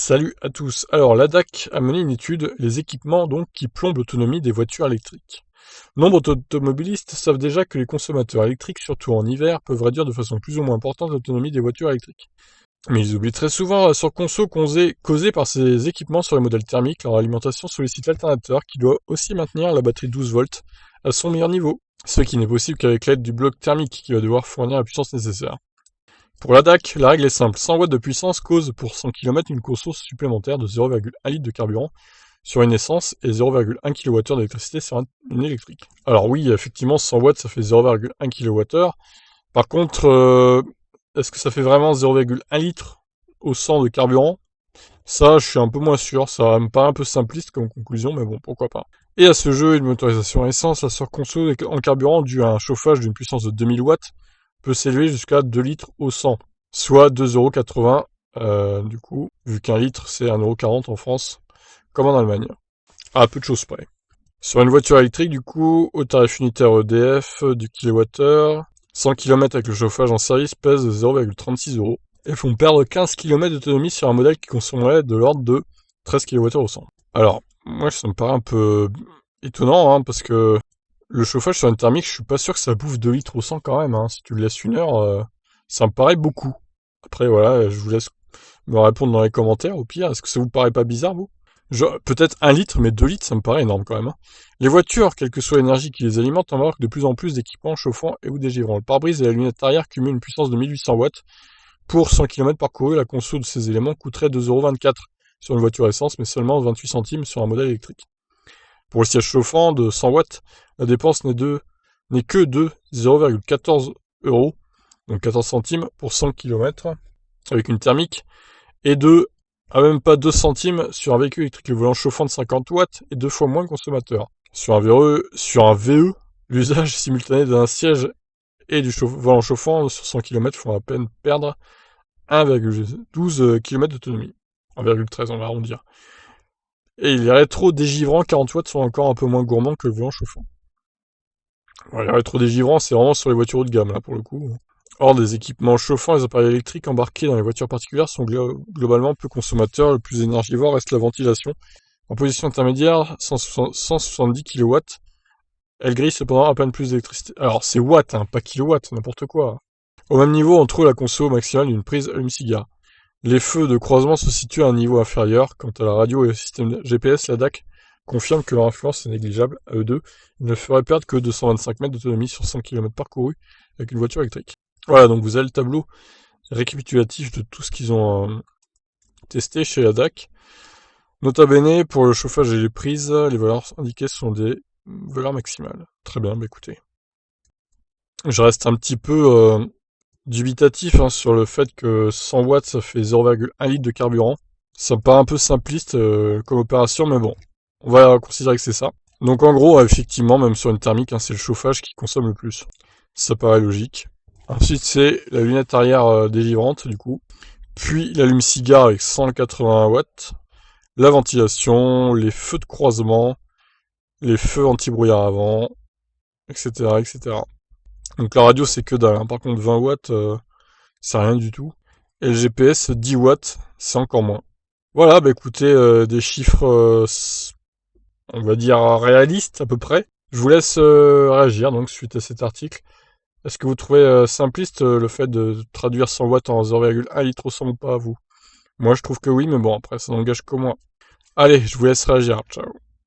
Salut à tous. Alors, l'ADAC a mené une étude, les équipements donc qui plombent l'autonomie des voitures électriques. Nombre d'automobilistes savent déjà que les consommateurs électriques, surtout en hiver, peuvent réduire de façon plus ou moins importante l'autonomie des voitures électriques. Mais ils oublient très souvent la surconso causée par ces équipements sur les modèles thermiques. Leur alimentation sollicite l'alternateur qui doit aussi maintenir la batterie 12 volts à son meilleur niveau, ce qui n'est possible qu'avec l'aide du bloc thermique qui va devoir fournir la puissance nécessaire. Pour la DAC, la règle est simple, 100 watts de puissance cause pour 100 km une conso supplémentaire de 0,1 litre de carburant sur une essence et 0,1 kWh d'électricité sur une électrique. Alors oui, effectivement, 100 watts ça fait 0,1 kWh. Par contre, est-ce que ça fait vraiment 0,1 litre au 100 de carburant? Ça, je suis un peu moins sûr, ça me paraît un peu simpliste comme conclusion, mais bon, pourquoi pas. Et à ce jeu, une motorisation à essence, la surconso en carburant due à un chauffage d'une puissance de 2000 watts peut s'élever jusqu'à 2 litres au 100, soit 2,80 €, du coup, vu qu'un litre c'est 1,40 € en France, comme en Allemagne, à peu de choses près. Sur une voiture électrique, du coup, au tarif unitaire EDF du kilowattheure, 100 km avec le chauffage en service pèse 0,36 €, et font perdre 15 km d'autonomie sur un modèle qui consommerait de l'ordre de 13 kWh au 100. Alors, moi ça me paraît un peu étonnant, hein, parce que le chauffage sur une thermique, je suis pas sûr que ça bouffe 2 litres au 100 quand même, hein. Si tu le laisses une heure, ça me paraît beaucoup. Après, voilà, je vous laisse me répondre dans les commentaires, au pire. Est-ce que ça vous paraît pas bizarre, vous? Peut-être 1 litre, mais 2 litres, ça me paraît énorme quand même, hein. Les voitures, quelle que soit l'énergie qui les alimente, embarquent de plus en plus d'équipements chauffants et ou dégivrants. Le pare-brise et la lunette arrière cumulent une puissance de 1800 watts. Pour 100 km parcourus, la conso de ces éléments coûterait 2,24 € sur une voiture essence, mais seulement 28 centimes sur un modèle électrique. Pour le siège chauffant de 100 watts, la dépense n'est que de 0,14 €, donc 14 centimes pour 100 km, avec une thermique, et même pas 2 centimes sur un véhicule électrique. Le volant chauffant de 50 watts est 2 fois moins consommateur. Sur un VE, l'usage simultané d'un siège et du volant chauffant sur 100 km font à peine perdre 1,12 km d'autonomie. 1,13 on va arrondir. Et les rétro-dégivrants 40 watts sont encore un peu moins gourmands que le volant chauffant. Ouais, les rétro-dégivrants, c'est vraiment sur les voitures haut de gamme, là, pour le coup. Or, des équipements chauffants et les appareils électriques embarqués dans les voitures particulières sont globalement peu consommateurs. Le plus énergivore reste la ventilation. En position intermédiaire, 170 kW, elle grille cependant à peine plus d'électricité. Alors, c'est watts, hein, pas kilowatts, n'importe quoi. Au même niveau, on trouve la conso maximale d'une prise allume-cigare. Les feux de croisement se situent à un niveau inférieur. Quant à la radio et au système GPS, la DAC confirme que leur influence est négligeable. À eux deux, ils ne feraient perdre que 225 mètres d'autonomie sur 100 km parcourus avec une voiture électrique. Voilà, donc vous avez le tableau récapitulatif de tout ce qu'ils ont testé chez la DAC. Nota bene, pour le chauffage et les prises, les valeurs indiquées sont des valeurs maximales. Très bien, bah écoutez. Je reste un petit peu dubitatif, hein, sur le fait que 100 watts ça fait 0,1 litre de carburant. Ça me paraît un peu simpliste comme opération, mais bon, on va considérer que c'est ça. Donc en gros, effectivement, même sur une thermique, hein, c'est le chauffage qui consomme le plus. Ça paraît logique. Ensuite, c'est la lunette arrière délivrante, du coup. Puis l'allume-cigare avec 180 watts. La ventilation, les feux de croisement, les feux anti-brouillard avant, etc., etc. Donc la radio, c'est que dalle, hein. Par contre, 20 watts, c'est rien du tout. Et le GPS, 10 watts, c'est encore moins. Voilà, bah écoutez, des chiffres, on va dire réalistes à peu près. Je vous laisse réagir donc suite à cet article. Est-ce que vous trouvez simpliste le fait de traduire 100 watts en 0,1 litre au 100 ou pas, vous? Moi je trouve que oui, mais bon après ça n'engage que moi. Allez, je vous laisse réagir, ciao.